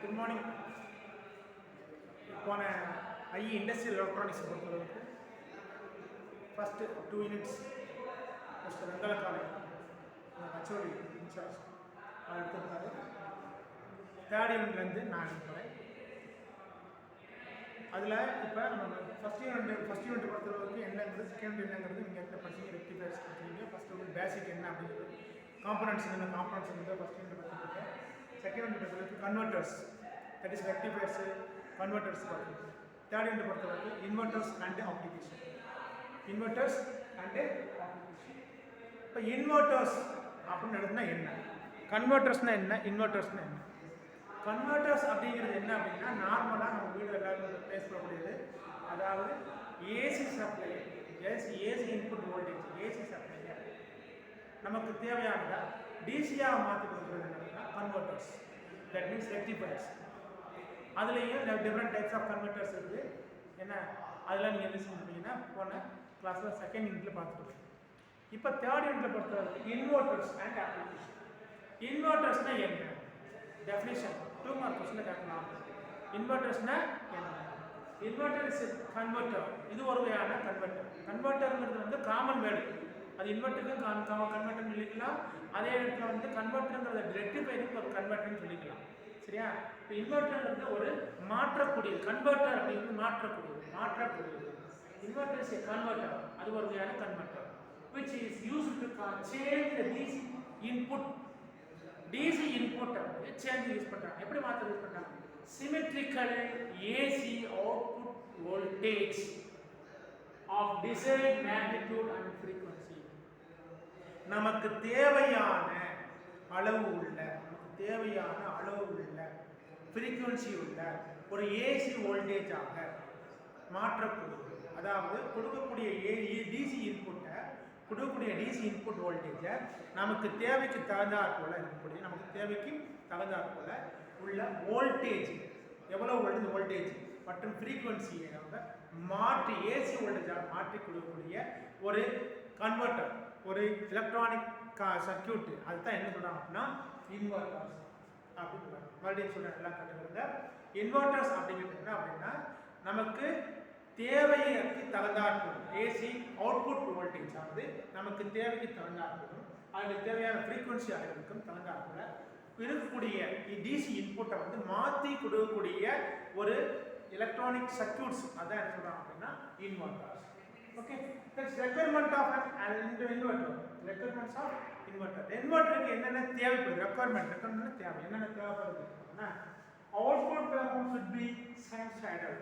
Good morning. போன IE industrial electronics பொறுத்தளவுக்கு first 2 units mister வெங்கலக்காலை ஹச்ஓடி இன்சார்ஜ் எடுத்திருந்தாரு. தேர்ட் யூனிட்லேருந்து நான் போகிறேன். அதில் இப்போ நம்ம ஃபஸ்ட் யூனிட் பொறுத்தளவுக்கு என்னங்கிறது, செகண்ட் என்னங்கிறது நீங்கள் எந்த படிச்சீங்க, ரெக்டிஃபயர்ஸ் படிச்சீங்க. ஃபஸ்ட்டு வந்து பேசிக் என்ன அப்படிங்கிறது, காம்பனன்ட்ஸ் என்ன காம்பனன்ட்ஸ் வந்து ஃபஸ்ட் யூனிட் பார்த்துருக்கேன். செகண்ட் யூனிட் பொறுத்தளவுக்கு கன்வெர்ட்டர்ஸ், தட் இஸ் ரெக்டிஃபயர்ஸு, கன்வெர்ட்டர்ஸ் பார்த்துருக்கோம். தேர்ட் யூனிட் பொறுத்தளவுக்கு inverters and application. Inverters and application. இப்போ இன்வெர்ட்டர்ஸ் அப்படின்னு எடுத்துனா என்ன, கன்வெர்ட்டர்ஸ்னால் என்ன, இன்வெர்ட்டர்ஸ்னால் என்ன? கன்வெர்ட்டர்ஸ் அப்படிங்கிறது என்ன அப்படின்னா, நார்மலாக நம்ம வீடு எல்லாரும் பேசக்கூடியது, அதாவது AC supply, AC input voltage, AC supply நமக்கு தேவையானதா டிசியாக மாற்றி கொடுக்குறது என்னன்னா கன்வெர்ட்டர்ஸ், தட் மீன்ஸ் ரெக்டிஃபயர்ஸ். அதுலேயும் டிஃப்ரெண்ட் டைப்ஸ் ஆஃப் கன்வெர்ட்டர்ஸ் இருக்குது. என்ன அதெல்லாம் நீங்கள் என்ன செஞ்சுருப்பீங்கன்னா போன கிளாஸில் செகண்ட் யூனிட்டில் பார்த்துருக்கோம். இப்போ தேர்ட் யூனிட்டில் பொறுத்தவரைக்கும் இன்வெர்ட்டர்ஸ் அண்ட் அப்ளிகேஷன். இன்வெர்ட்டர்ஸ்னால் என்ன, டெஃபினிஷன் 2 மார்க் கொஸ்டினில் கேட்கலாம். இன்வெர்ட்டர்ஸ்னால் என்ன? Inverter is converter. இது ஒரு வகையான கன்வெர்ட்டர். கன்வெர்ட்டருங்கிறது வந்து காமன் வேர்டு. அது இன்வெர்ட்டருக்கு கன்வெர்ட்டர்னு சொல்லிக்கலாம். அதே இடத்துல வந்து கன்வெர்ட்டருங்கிறத ரெக்டிஃபயருக்கு ஒரு கன்வெர்ட்டர்னு சொல்லிக்கலாம். சரியா? இப்போ இன்வெர்ட்டருங்கிறது ஒரு மாற்றக்கூடியது. கன்வெர்ட்டர் அப்படிங்கிறது மாற்றக்கூடியது. Inverter is a converter. அது ஒரு வகையான converter which is used to change the DC input. DC input change use பண்ணுறாங்க. எப்படி மாற்ற யூஸ் பண்ணுறாங்க? Symmetrical AC output voltage of desired magnitude and frequency. நமக்கு தேவையான அளவு உள்ள ஃப்ரீக்வன்சி உள்ள ஒரு ஏசி வோல்டேஜாக மாற்றக்கூடியது. அதாவது கொடுக்கக்கூடிய டிசி இன்புட் வோல்டேஜை நமக்கு தேவைக்கு தகுந்தாற்போல் இருக்கக்கூடிய, நமக்கு தேவைக்கு தகுந்தாற்போல் உள்ள வோல்டேஜ், எவ்வளோ வோல்டேஜ் மற்றும் ஃப்ரீக்வன்சியை நம்ம மாற்றி ஏசி வோல்டேஜாக மாற்றி கொடுக்கக்கூடிய ஒரு கன்வெர்ட்டர், ஒரு எலக்ட்ரானிக் சர்க்கியூட். அதுதான் என்ன சொல்கிறாங்க அப்படின்னா இன்வெர்ட்டர்ஸ் அப்படின்னு மறுபடியும் சொல்கிறேன், எல்லாம் கற்றுக்கிறத. இன்வெர்ட்டர்ஸ் அப்படிங்கிறது என்ன அப்படின்னா, நமக்கு தேவைக்கு தகுந்தாற்போல் ஏசி அவுட்புட் வோல்டேஜ் ஆனது நமக்கு தேவைக்கு தகுந்தாற்போலும் அதுக்கு தேவையான ஃப்ரீக்வன்சி அளவுக்கும் தகுந்தாற்போல இருக்கக்கூடிய டிசி இன்புட்டை வந்து மாற்றி கொடுக்கக்கூடிய ஒரு எலக்ட்ரானிக் சர்க்கியூட்ஸ். அதான் என்ன சொல்கிறாங்க அப்படின்னா inverters. Okay, that's requirement of inverter. Requirements of inverter. இன்வெர்ட்டருக்கு என்னென்ன தேவைப்படுது, ரெக்யர்மெண்ட் தேவை என்னென்ன தேவைப்படுது அப்படின்னா, output waveform should be sinusoidal.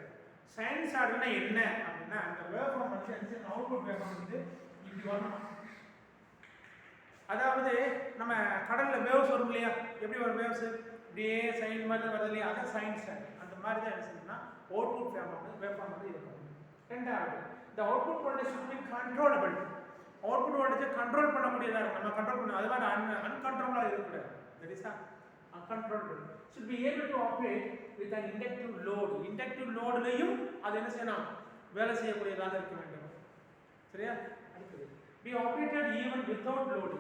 சைனசாய்டுனா என்ன அப்படின்னா, அந்த வேவ்ஃபார்ம் வந்து அவுட்புட் வேவ்ஃபார்ம் வந்து இப்படி வரணும். அதாவது நம்ம கடலில் வேவ்ஸ் வரும் இல்லையா, எப்படி வரும் வேவ்ஸ், இப்படியே சைன் மாதிரி வருது இல்லையா, அதான் சைனசாய்டு. அந்த மாதிரி தான் என்ன செய்யணும்னா அவுட்புட் வேவ்ஃபார்ம் வந்து இருக்கும். ரெண்டாவது, இந்த output voltage should be controllable. Output வோல்டேஜை கண்ட்ரோல் பண்ணக்கூடியதாக இருக்கும். நம்ம கண்ட்ரோல் பண்ண, அது மாதிரி அன்கண்ட்ரோலாக இருக்கக்கூடாது. That is uncontrollable. Should be able to operate with an inductive load. Inductive loadலையும் அது என்ன செய்யணும், வேலை செய்யக்கூடியதாக இருக்க வேண்டும். சரியா? அடுத்தது, be operated even without load.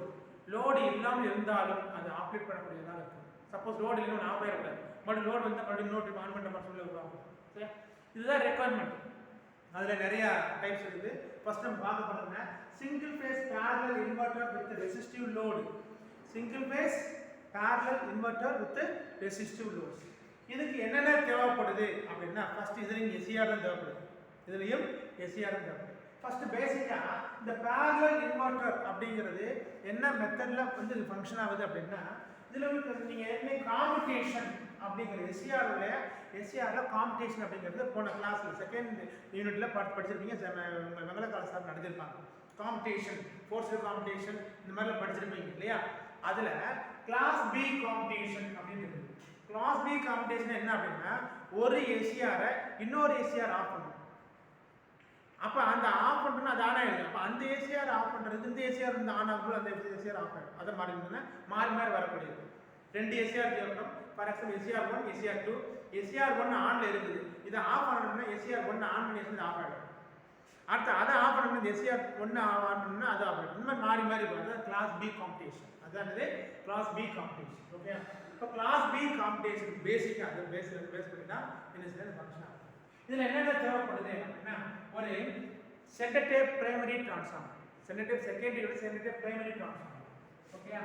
Load இல்லாமல் இருந்தாலும் அது ஆப்ரேட் பண்ணக்கூடியதாக இருக்கும். சப்போஸ் லோடு இல்லைன்னு ஆஃப் ஆகிடக்கூடாது, மறுபடியும் லோடு வந்து மறுபடியும் நோட் ஆன் பண்ண மாதிரி சொல்லுவாங்க. சரியா? இதுதான் ரெக்குவயர்மெண்ட். அதில் நிறைய டைப்ஸ் இருக்குது. ஃபர்ஸ்ட் நம்ம பார்க்க போனோம்னா single phase parallel inverter with resistive load. Single phase parallel inverter with resistive loads. இதுக்கு என்னென்ன தேவைப்படுது அப்படின்னா, ஃபர்ஸ்ட் இதுலயும் SCR தான் தேவைப்படுது. இதுலயும் SCR தான் தேவைப்படுது. ஃபர்ஸ்ட் பேசிக்கா இந்த parallel inverter அப்படிங்கிறது என்ன மெத்தட்ல வந்து ஃபங்க்ஷன் ஆகுது அப்படின்னா, இதுல வந்து நீங்க ஏற்கனவே காம்புடேஷன் அப்படிங்கிற SCRல காம்புடேஷன் அப்படிங்கிறது போன கிளாஸ்ல செகண்ட் யூனிட்ல படிச்சிருப்பீங்க. வெங்கலக்கால சார் நடத்திருப்பாங்க. காம்புடேஷன், ஃபோர்ஸ்டு காம்புடேஷன் இந்த மாதிரிலாம் படிச்சிருப்பீங்க இல்லையா. அதில் கிளாஸ் பி காம்புடேஷன் அப்படின்னு இருக்குது. கிளாஸ் பி காம்புடேஷன் என்ன அப்படின்னா, ஒரு எஸ்சிஆரை இன்னொரு எஸ்சிஆர் ஆஃப் பண்ணணும். அப்போ அந்த ஆஃப் பண்ணுறோன்னா அது ஆன் ஆகிடுது. அப்போ அந்த எஸ்சிஆர் ஆஃப் பண்ணுறது, இந்த எஸ்சிஆர் இந்த ஆன் ஆகும்போது அந்த எஸ்சிஆர் ஆஃப் ஆகிடும். அதை மாதிரி இருந்ததுன்னா மாறி வரக்கூடியது. 2 எஸ்சிஆர் தேவைப்படும். For example SCR 1, SCR 2. SCR 1 ஆனில் இருக்குது, இதை ஆஃப் பண்ணணும்னா SCR 1 ஆன் பண்ணி ஆஃப் ஆகிடும். அடுத்து அதை ஆஃப் பண்ணணும், SCR 1 ஆன் பண்ணணும்னா அது ஆஃப் ஆகிடும். இந்த மாதிரி மாறி வரும். அதுதான் கிளாஸ் பி காம்புடேஷன். அதான் கிளாஸ் பி காம்புடேஷன். ஓகே, இப்போ கிளாஸ் பி காம்படேஷன் பேசிக்காக அது பேஸ் பண்ணி தான் என்ன செய்ய ஃபங்க்ஷன் ஆகும். இதில் என்னென்ன தேவைப்படுது அப்படின்னா ஒரு centre tap primary transformer, centre tap secondary centre tap primary transformer. ஓகேயா?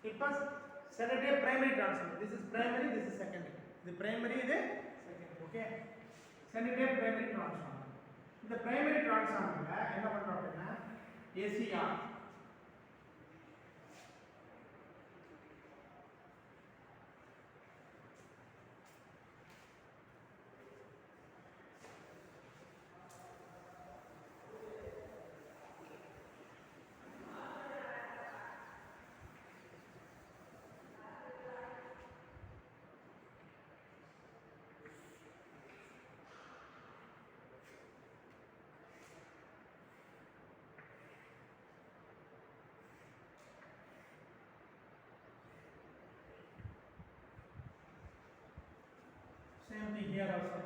இப்போ centre tap primary transformer, this is primary, this is secondary. இது பிரைமரி, இது secondary. Okay, centre tap primary transformer. இந்த பிரைமரி டிரான்ஸ்ஃபார்மர்ல என்ன பண்றோம் அப்படின்னா ACR same thing here also.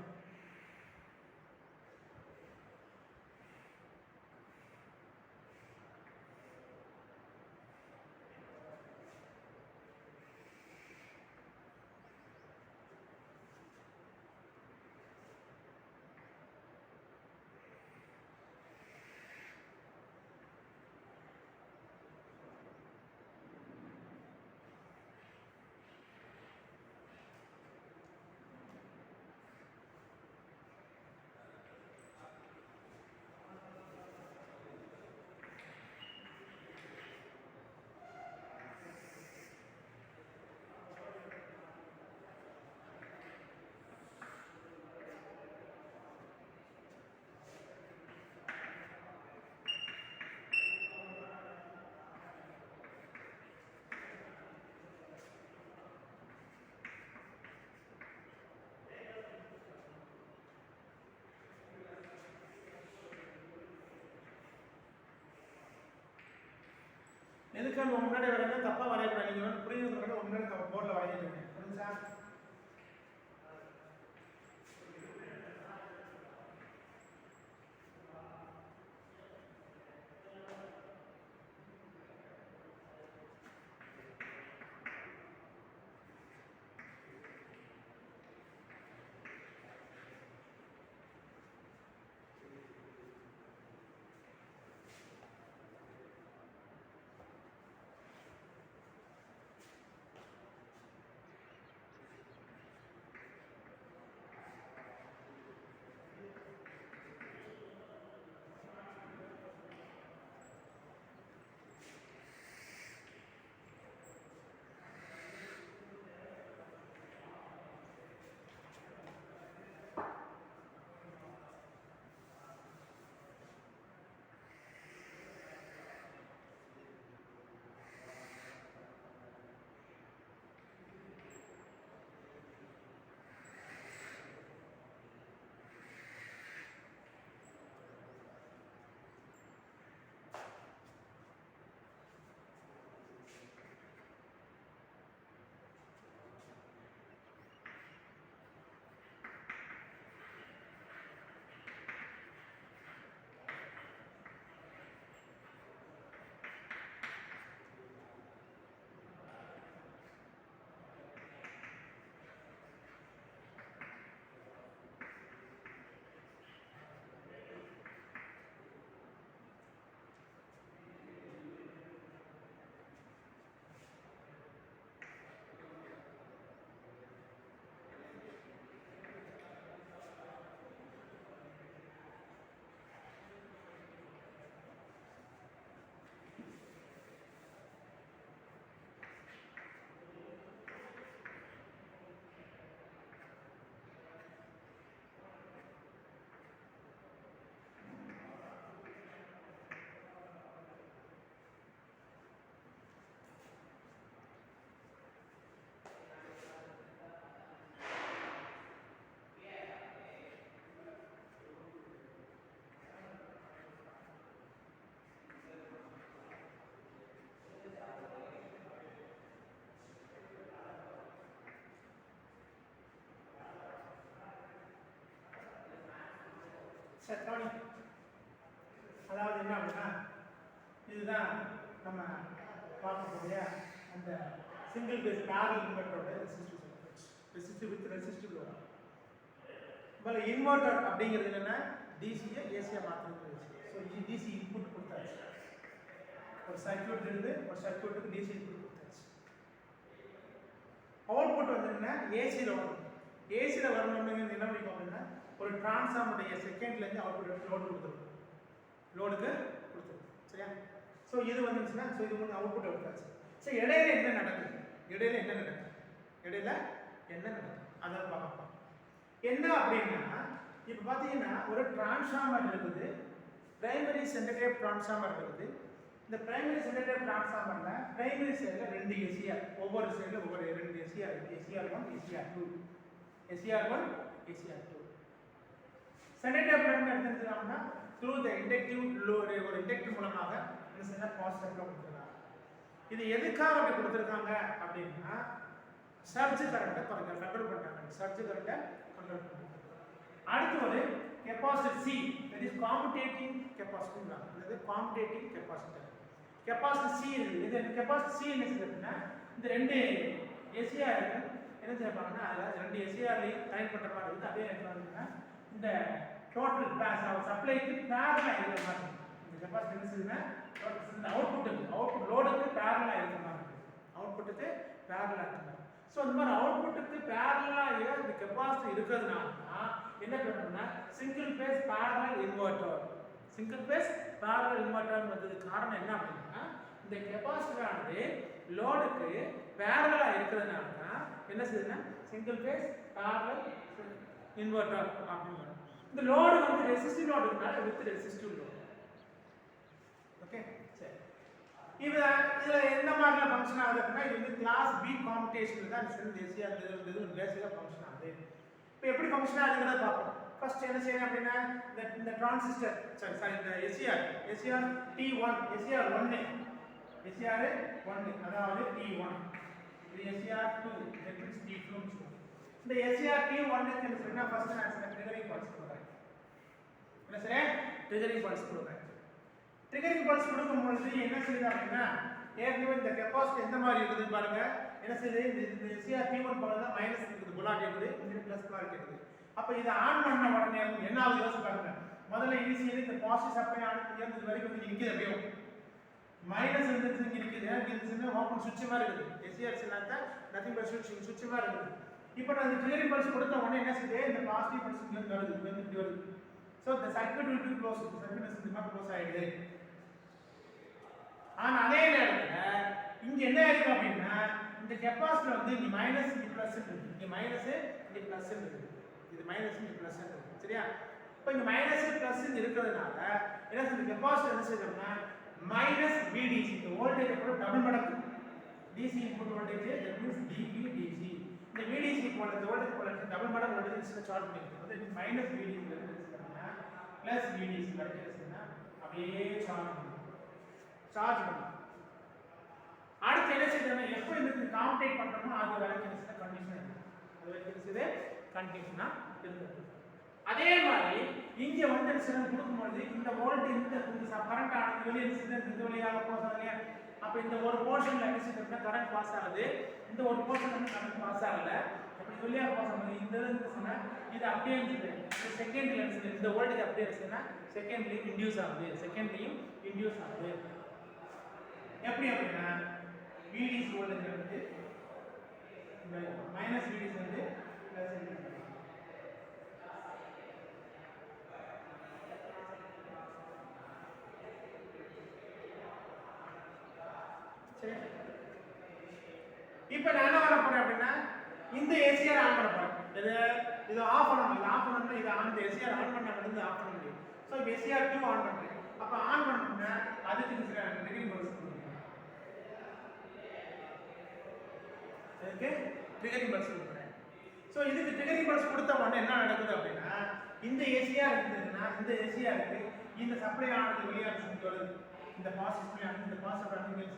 எதுக்கு நம்ம முன்னாடி வரையில தப்பா வரையக்கூடாது. நீங்க வந்து புரியுதுங்கிறத முன்னாடி போர்டில் வரைஞ்சிருக்கேன். புரியுதா? சரி கவனி. அதாவது என்ன அப்படின்னா இதுதான் நம்ம பார்க்கக்கூடிய அந்த சிங்கிள் பேஸ் பேரல் இன்வெர்ட்டரோட ரெசிஸ்டிவ் வித் ரெசிஸ்டிவ் லோட். இப்போ இன்வெர்ட்டர் அப்படிங்கிறது என்னன்னா டிசியை ஏசியா மாற்றுறது. ஸோ டிசி இன்புட் கொடுத்தாச்சு, ஒரு சர்க்யூட் இருந்து ஒரு சர்க்யூட்டுக்கு டிசி இன்புட் கொடுத்தாச்சு. அவுட்புட் வந்து என்ன ஏசியில் வரணும். ஏசியில் வரணும்னு என்ன பண்ணிக்கோங்க அப்படின்னா ஒரு டிரான்ஸ்ஃபார்மருடைய செகண்ட்லேருந்து அவுட்புட் லோடு கொடுத்துருக்கும், லோடுக்கு கொடுத்துருக்கும். சரியா? ஸோ இது வந்துச்சுன்னா ஸோ இது வந்து அவுட்புட் எடுத்தாச்சு. ஸோ இடையில என்ன நடக்குது, இடையில என்ன நடக்குது, இடையில என்ன நடக்குது அதை பார்க்கலாம். என்ன அப்படின்னா இப்போ பார்த்தீங்கன்னா ஒரு டிரான்ஸ்ஃபார்மர் இருக்குது, பிரைமரி சென்டர் டிரான்ஸ்ஃபார்மர் இருக்குது. இந்த பிரைமரி சென்டர் டிரான்ஸ்ஃபார்மரில் பிரைமரி சைடில் 2 எஸ்சிஆர், ஒவ்வொரு சைடில் ஒவ்வொரு 2 எஸ்சிஆர் இருக்குது. SCR 1 SCR 2, SCR 1 SCR 2. Centre primary எடுத்துக்கிட்டோம்னா த்ரூ த இண்டக்டிவ் லோடு, ஒரு இண்டக்டிவ் மூலமாக என்ன செய்ய பாசிட்டிவ்ல கொடுத்துருக்காங்க. இது எதுக்காக அப்படி கொடுத்துருக்காங்க அப்படின்னா சர்ஜ் கரண்ட்டை கண்ட்ரோல் பண்ணுறாங்க. சர்ஜ் கரண்ட்டை கண்ட்ரோல் பண்ணுறாங்க. அடுத்து ஒரு capacitor C, that is commutating capacitor. அதாவது காம்படேட்டிங் கெப்பாசிட்டர். கெப்பாசிட்டர் சி இருக்குது. இது கெப்பாசிட்டர் சி என்ன செய்யுதுன்னா இந்த 2 எஸ்சிஆர் என்ன செய்யப்பாங்கன்னா அதில் 2 எஸ்சிஆர்லையும் கனெக்ட் பண்ணுற மாதிரி இருக்குது. அதே என்ன இந்த டோட்டல் சப்ளைக்கு பேரலாக இருக்கிற மாதிரி இந்த கெப்பாசிட்டர் என்ன செய்யுதுன்னா இந்த அவுட்புட் லோடுக்கு பேரலாக இருக்கிற மாதிரி இருக்குது. அவுட்புட்டுக்கு பேரலாக இருக்கிற மாதிரி. ஸோ இந்த மாதிரி அவுட்புட்டுக்கு பேரலாக இந்த கெப்பாசிட்டி இருக்கிறதுனால என்ன பண்ணணும்னா single phase parallel inverter. Single phase parallel inverter வந்ததுக்கு காரணம் என்ன அப்படின்னா இந்த கெப்பாசிட்டரானது லோடுக்கு பேரலாக இருக்கிறதுனால தான் என்ன செய்யுதுன்னா சிங்கிள் பேஸ் பேரலல் இன்வெர்ட்டர் அப்படின்னு. இந்த லோடு வந்து ரெசிஸ்டிவ் லோடு இருக்கனால வித் ரெசிஸ்டிவ் லோடு. ஓகே சரி. இதுல என்ன மாதிரி ஃபங்க்ஷன் ஆகுது அப்படின்னா இது வந்து கிளாஸ் பி காம்படிஷன் தான் இந்த எஸ்சிஆர் இது பேசிக்காக ஃபங்க்ஷன் ஆகுது. இப்போ எப்படி ஃபங்க்ஷன் ஆகுதுங்கிறத பார்ப்போம். ஃபர்ஸ்ட் என்ன செய்யணும் அப்படின்னா இந்த டிரான்சிஸ்டர் சாரி இந்த எஸ்சிஆர் T1 எஸ்சிஆர் 1 அதாவது T1 இது எஸ்சிஆர் 2 that means T2. இந்த எஸ்சிஆர் T1 க்கு என்ன செய்யணும்னா ஃபர்ஸ்ட் நான் ட்ரிகரிங் பல்ஸ் கொடுக்குறேன். என்ன செய்றேன்? ட்ரிகரிங் பல்ஸ் கொடுக்குறேன். ட்ரிகரிங் பல்ஸ் கொடுக்கும்போது என்ன செய்யுது அப்படின்னா ஏற்கனவே இந்த கெப்பாசிட்டி எந்த மாதிரி இருக்குதுன்னு பாருங்க. என்ன செய்யுது இந்த எஸ்சிஆர் T1 போல தான் மைனஸ் இருக்குது, பொலாரிட்டி இருக்குது, இங்க பிளஸ் பொலாரிட்டி இருக்குது. அப்ப இத ஆன் பண்ண உடனே என்ன ஆகுது யோசிச்சு பாருங்க. முதல்ல இனிஷியலி இந்த பாசிட்டிவ் சப்ளை ஆன் பண்ணி இது வரைக்கும் வந்து நிக்குது, அப்படியே மைனஸ் இருந்துச்சு இங்க நிக்குது. எனக்கு இது சின்ன ஓபன் சுவிட்ச் மாதிரி இருக்குது. எஸ்சிஆர் சின்னதா நதிங் பட் சுவிட்ச் மாதிரி இருக்குது. இப்போ நான் இந்த ட்ரிகரிங் பல்ஸ் கொடுத்த உடனே என்ன செய்யுது இந்த பாசிட்டிவ் பல்ஸ் இங்க வருது, இங்க வருது. So the circuit will be closed. Circuit சிஸ்டமா க்ளோஸ் ஆயிடுது. ஆனா அதே நேரத்துல இங்க என்ன ஆயிருக்கு அப்படின்னா இந்த கெப்பாசிட்டர் வந்து இங்க மைனஸ் இங்க பிளஸ் இருக்கு, இங்க மைனஸ் இங்க பிளஸ் இருக்கு, இது மைனஸ் இங்க பிளஸ் இருக்கு. சரியா? இப்போ இங்க மைனஸ் பிளஸ் இருக்கிறதுனால என்ன இந்த கெப்பாசிட்டர் என்ன செய்யணும்னா மைனஸ் VDC, இந்த வோல்டேஜ் கூட டபுள் மடங்கு DC input voltage, that means dVDC. இந்த VDC போல இந்த வோல்டேஜ் போல டபுள் மடங்கு வோல்டேஜ் சார்ஜ் பண்ணிருக்கு. அது மைனஸ் VDC ல இருந்து என்ன பிளஸ் VDC வரைக்கும் என்ன அப்படியே சார்ஜ் பண்ணும். அடுத்து என்ன செய்யணும்னா எப்போ இந்த காம்படேட் பண்றோமோ அது வரைக்கும் என்ன கண்டிஷன் இருக்கு, அது வரைக்கும் இது கண்டிஷனா இருக்கு. அதே மாதிரி இங்க வந்து சில கொடுக்கும்போது இந்த வோல்டேஜ் இந்த கரண்ட் ஆனது வெளியே இந்த வழியாக போகுது இல்லையா? அப்ப இந்த ஒரு போர்ஷன்ல என்ன செய்யணும்னா கரண்ட் பாஸ் ஆகுது, இந்த ஒரு போர்ஷன்ல வந்து கரண்ட் பாஸ் ஆகல. அப்படி வெளியே பாஸ் ஆகுது இந்த சொன்னா இது அப்படியே இருக்குது. இந்த செகண்ட்ல இந்த வோல்டேஜ் அப்படியே இருக்குன்னா செகண்ட்லயும் இன்டியூஸ் ஆகுது. எப்படி அப்படின்னா VDC வோல்டேஜ் வந்து மைனஸ் VDC வந்து பிளஸ் இப்போ நான் என்ன பண்ண போறேன் அப்படின்னா இந்த ஏசிஆர் ஆன் பண்ண போறேன். இது ஆஃப் பண்ணணும், இது ஆஃப் பண்ணணும், இது ஆன் இந்த ஏசிஆர் ஆன் பண்ணா மட்டும் ஆஃப் பண்ண முடியும். ஸோ இப்போ ஏசிஆர் 2 ஆன் பண்றேன். அப்போ ஆன் பண்ணணும்னா அதுக்கு ட்ரிகரிங் பல்ஸ் கொடுக்கணும். அதுக்கு ட்ரிகரிங் பல்ஸ் கொடுக்குறேன். ஸோ இதுக்கு ட்ரிகரிங் பல்ஸ் கொடுத்த உடனே என்ன நடக்குது அப்படின்னா இந்த ஏசிஆர் இருந்ததுன்னா இந்த ஏசிஆருக்கு இந்த சப்ளை ஆனது வெளியாக வருது. இந்த பாசிட்டிவ் ஆனது இந்த பாசிட்டிவ் ஆனது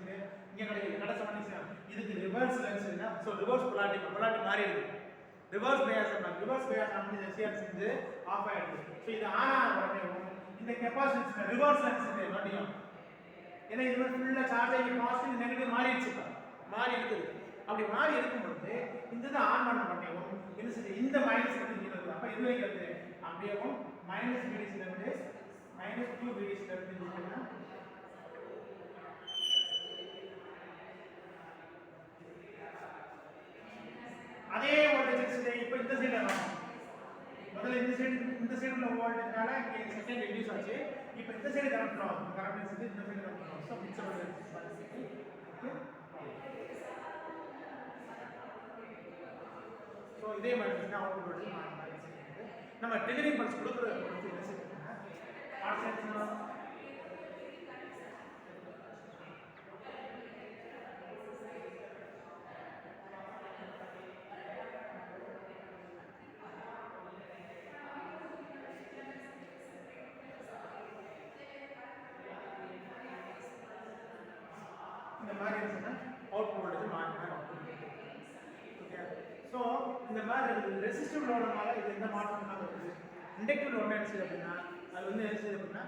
இங்க கிடைக்குது. கடைசி பண்ணிச்சு இதுக்கு ரிவர்ஸ் லென்ஸ்னா ஸோ ரிவர்ஸ் பொலாரிட்டி மாறி இருக்கு. ரிவர்ஸ் பயாஸ் அப்படின்னு எஸ்சிஆர் செஞ்சு ஆஃப் ஆயிடுது. ஸோ இது ஆன் ஆன உடனே இந்த கெப்பாசிட்டன்ஸ் ரிவர்ஸ்ல இருக்குது மறுபடியும். ஏன்னா இது ஃபுல்லாக சார்ஜ் ஆகி பாசிட்டிவ் நெகட்டிவ் மாறிடுச்சு, மாறி இருக்குது. அப்படி மாறி இருக்கும்பொழுது இந்த இதை ஆன் பண்ண மாட்டேன் என்ன செய்யுது, இந்த மைனஸ் இருக்குது. அப்போ இது வைக்கிறது அப்படியே மைனஸ் பிடிசில இருந்து மைனஸ் 2 பிடிசில இருந்து அதே வோல்டேஜ் இப்போ இந்த சைடு வரும். முதல்ல இந்த சைடு உள்ள வோல்டேஜ்னால இங்க செகண்ட் ரெடியூஸ் ஆச்சு. இப்போ இந்த சைடு கரண்ட் ஆகும். கரண்ட் இந்த சைடு கரண்ட் ஆகும். சோ மிக்ஸ் ஆகுது. சோ இதே மாதிரி தான் அவுட்புட் வோல்டேஜ் மாறுது. நம்ம ட்ரிகரிங் பல்ஸ் கொடுக்குற பொறுத்து என்ன செய்யணும்னா ஆப்ஷன்ஸ் இந்த மாதிரி இருக்குன்னா அவுட்புட் வோல்டேஜ் மாறும். ஓகே. சோ இந்த மாதிரி இருக்குது. ரெசிஸ்டிவ் லோடுனால இது எந்த மாற்றமும் வருது. இண்டக்டிவ் லோட் என்ன செய்யுது அப்படின்னா அது வந்து என்ன செய்யுது அப்படின்னா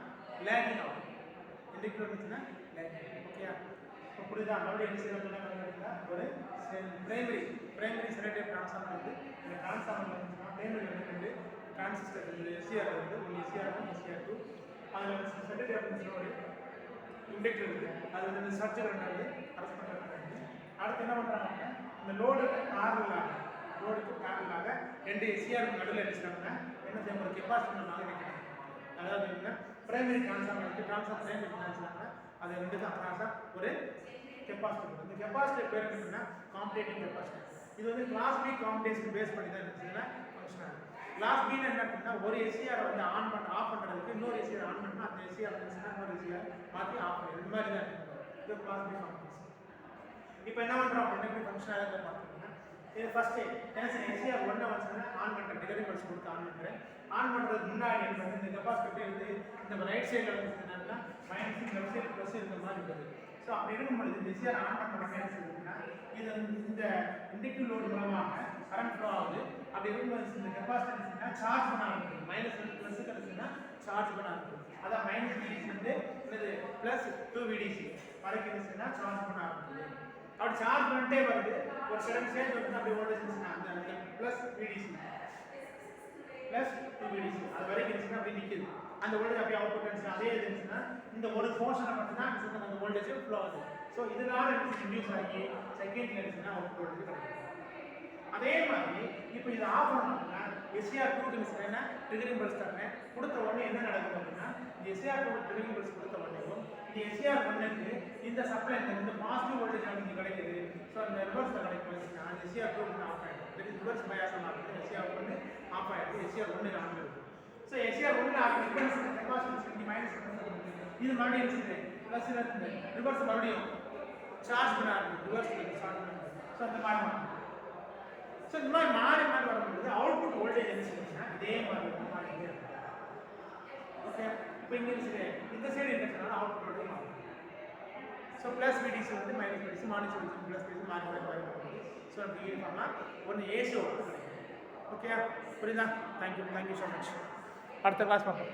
லேகிங் ஆகும். இண்டக்டிவ் இருந்துச்சுன்னா லேகிங். ஓகே. இப்போ புரியுதா? மறுபடியும் என்ன செய்யணும் அப்படின்னா ஒரு பிரைமரி செலக்டிவ் டிரான்ஸ்ஃபார்மர் இருக்குது. இந்த டிரான்ஸ்ஃபார்மர் இருந்துச்சுன்னா பிரைமரி வந்து டிரான்சிஸ்டர் இருக்குது. எஸ்சிஆர் இருக்குது. ஒன்று எஸ்சிஆர் 1 எஸ்சிஆர் 2 அதில் வந்து செலக்டிவ் அப்படின்னு ஒரு இண்டக்டர் இருக்குது. அது வந்து சர்ஜ் கரண்ட் அரஸ்ட் பண்ணுறது. அடுத்து என்ன பண்ணுறாங்கன்னா இந்த லோடுக்கு பேரலாக 2 எஸ்சிஆருக்கு நடுவில் அடிச்சிட்டாங்கன்னா என்ன செய்ய ஒரு கெப்பாசிட்டர் வைக்கணும். அதாவது என்ன பிரைமரி டிரான்ஸ்ஃபார்மர் இருக்குது. டிரான்ஸ்ஃபார்மர் பிரைமரி டிரான்ஸ்ஃபார்மர் அது ரெண்டுக்கும் அக்ராஸாக ஒரு கெப்பாசிட்டர். இந்த கெப்பாசிட்டர் பேர் என்னன்னா காம்படேட்டிவ் கெப்பாசிட்டர். இது வந்து கிளாஸ் பி காம்படேஷன் பேஸ் பண்ணி தான் இருந்துச்சுன்னா ஃபங்க்ஷன் ஆகும். கிளாஸ் பின்னு என்ன அப்படின்னா ஒரு எஸ்சிஆரை வந்து ஆஃப் பண்ணுறதுக்கு இன்னொரு எஸ்சிஆர் ஆன் பண்ணால் அந்த எஸ்சிஆர் இருந்துச்சுன்னா இன்னொரு எஸ்சிஆர் மாற்றி ஆஃப் பண்ணுறது. இந்த மாதிரி தான் இது கிளாஸ் பி காம்படேஷன். இப்போ என்ன பண்ணுறோம் அப்படின்னா எப்படி ஃபங்க்ஷன் ஆகுது பார்த்துக்கோங்க. இது ஃபஸ்ட்டு என்ன செய்ய எஸ்சிஆர் 1 வந்து ஆன் பண்ணுறேன். டிகிரி பல்ஸ் கொடுத்து ஆன் பண்ணுறேன். ஆன் பண்ணுறதுக்கு முன்னாடி இந்த கெப்பாசிட்டர் வந்து இந்த ரைட் சைடில் வந்து என்னன்னா மைனஸ் லெஃப்ட் சைடு ப்ளஸ் இந்த மாதிரி இருக்குது. ஸோ அப்படி இருக்கும்பொழுது இந்த எஸ்சிஆர் ஆன் பண்ணுற என்ன செய்யுதுன்னா இது இந்த இண்டக்டிவ் லோடு மூலமாக கரண்ட் ஃப்ளோ ஆகுது. அப்படி இருக்கும்போது இந்த கெப்பாசிட்டன்ஸ்னா சார்ஜ் பண்ண ஆரம்பிக்கும். மைனஸ் ப்ளஸ் கிடச்சுன்னா சார்ஜ் பண்ண ஆரம்பிக்கும். அதான் மைனஸ் விடிசி வந்து இது ப்ளஸ் 2 விடிசி வரைக்கும் இருந்துச்சுன்னா சார்ஜ் பண்ண ஆரம்பிக்குது. அப்படி சார்ஜ் பண்ணிட்டே வருது. ஒரு சடன் ஸ்டேஜ் வந்து அப்படி வோல்டேஜ் இருந்துச்சுன்னா அந்த ப்ளஸ் விடிசி ப்ளஸ் 2 விடிசி அது வரைக்கும் இருந்துச்சுன்னா அப்படி நிற்கிது. அந்த வோல்டேஜ் அப்படியே அவுட்புட் இருந்துச்சுன்னா அதே இருந்துச்சுன்னா இந்த ஒரு போர்ஷனை மட்டும்தான் அந்த வோல்டேஜ் ஃப்ளோ ஆகுது. ஸோ இதனால இன்டியூஸ் ஆகி செகண்ட்ல இருந்துச்சுன்னா அவுட்புட் வோல்டேஜ் கிடைக்கும். அதே மாதிரி இப்போ இதை ஆஃப் பண்ணோம்னா எஸ்சிஆர் 2 என்ன ட்ரிகரிங் பல்ஸ் தரேன் கொடுத்த உடனே என்ன நடக்குது அப்படின்னா இந்த எஸ்சிஆர் 2 ட்ரிகரிங் பல்ஸ் கொடுத்த உடனே இந்த எஸ்சிஆர் 1க்கு இந்த சப்ளை இந்த பாசிட்டிவ் வோல்டேஜ் நமக்கு கிடைக்குது. ஸோ அந்த ரிவர்ஸ்ல கிடைக்குதுன்னா எஸ்சிஆர் 2 ஆஃப் ஆகிடும். ரிவர்ஸ் பயாஸ் ஆகுது. எஸ்சிஆர் 1 ஆஃப் ஆகிடுது. எஸ்சிஆர் 1 ஆன் இருக்குது. So SCR 1 off capacity minus இது மறுபடியும் இருக்குது ப்ளஸ் இருக்குது. ரிவர்ஸ் மறுபடியும் சார்ஜ் பண்ண ஆரம்பிக்கும். ரிவர்ஸ் சார்ஜ் பண்ண. ஸோ அந்த மாதிரி ஸோ இந்த மாதிரி மாறி வரும்பொழுது அவுட்புட் வோல்டேஜ் என்ன செய்யுதுன்னா இதே மாதிரி மாறிட்டே இருக்கும். ஓகே. இப்போ இங்கே இந்த சைடு என்ன அவுட்புட் வோல்டேஜ் மாறும். ஸோ ப்ளஸ் விடிசி வந்து minus VDC minus VDC plus VDC மாறி வருது. ஸோ அப்படி யூனிஃபார்ம்னா ஒன்று ஏசி அவுட்புட் கிடைக்கும். ஓகே புரியுதா? Thank you so much. அடுத்த கிளாஸ் பார்ப்போம்.